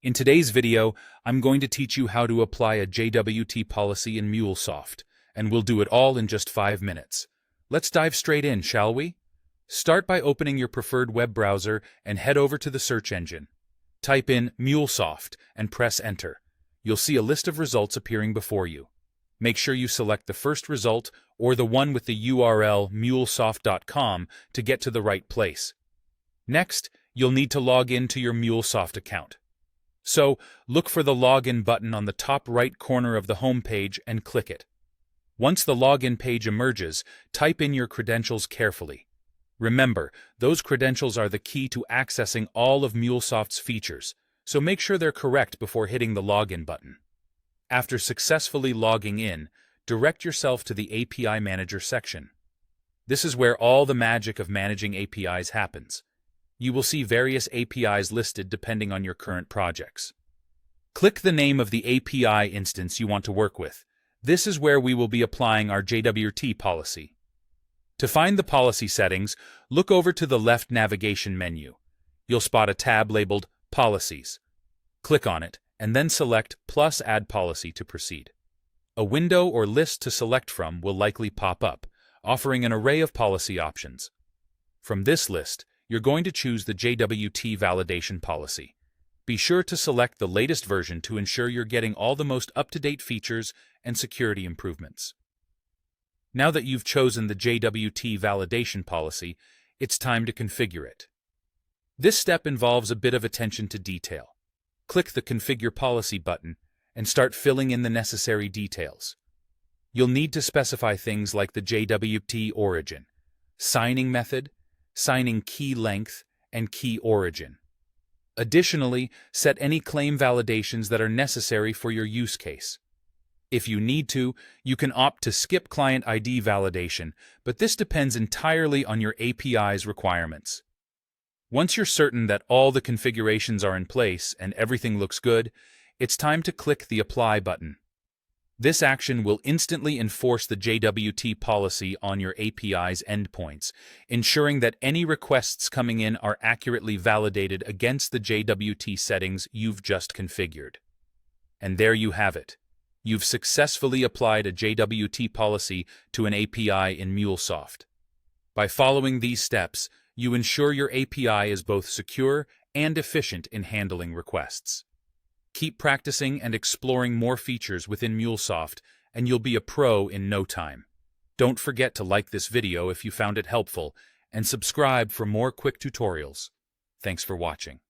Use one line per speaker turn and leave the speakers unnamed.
In today's video, I'm going to teach you how to apply a JWT policy in Mulesoft, and we'll do it all in just 5 minutes. Let's dive straight in, shall we? Start by opening your preferred web browser and head over to the search engine. Type in Mulesoft and press Enter. You'll see a list of results appearing before you. Make sure you select the first result or the one with the URL mulesoft.com to get to the right place. Next, you'll need to log in to your Mulesoft account. So, look for the Login button on the top right corner of the home page and click it. Once the login page emerges, type in your credentials carefully. Remember, those credentials are the key to accessing all of Mulesoft's features, so make sure they're correct before hitting the Login button. After successfully logging in, direct yourself to the API Manager section. This is where all the magic of managing APIs happens. You will see various APIs listed depending on your current projects. Click the name of the API instance you want to work with. This is where we will be applying our JWT policy. To find the policy settings, look over to the left navigation menu. You'll spot a tab labeled Policies. Click on it, and then select plus Add Policy to proceed. A window or list to select from will likely pop up, offering an array of policy options. From this list, you're going to choose the JWT validation policy. Be sure to select the latest version to ensure you're getting all the most up-to-date features and security improvements. Now that you've chosen the JWT validation policy, it's time to configure it. This step involves a bit of attention to detail. Click the Configure Policy button and start filling in the necessary details. You'll need to specify things like the JWT origin, signing method, signing key length, and key origin. Additionally, set any claim validations that are necessary for your use case. If you need to, you can opt to skip client ID validation, but this depends entirely on your API's requirements. Once you're certain that all the configurations are in place and everything looks good, it's time to click the Apply button. This action will instantly enforce the JWT policy on your API's endpoints, ensuring that any requests coming in are accurately validated against the JWT settings you've just configured. And there you have it. You've successfully applied a JWT policy to an API in Mulesoft. By following these steps, you ensure your API is both secure and efficient in handling requests. Keep practicing and exploring more features within Mulesoft, and you'll be a pro in no time. Don't forget to like this video if you found it helpful, and subscribe for more quick tutorials. Thanks for watching.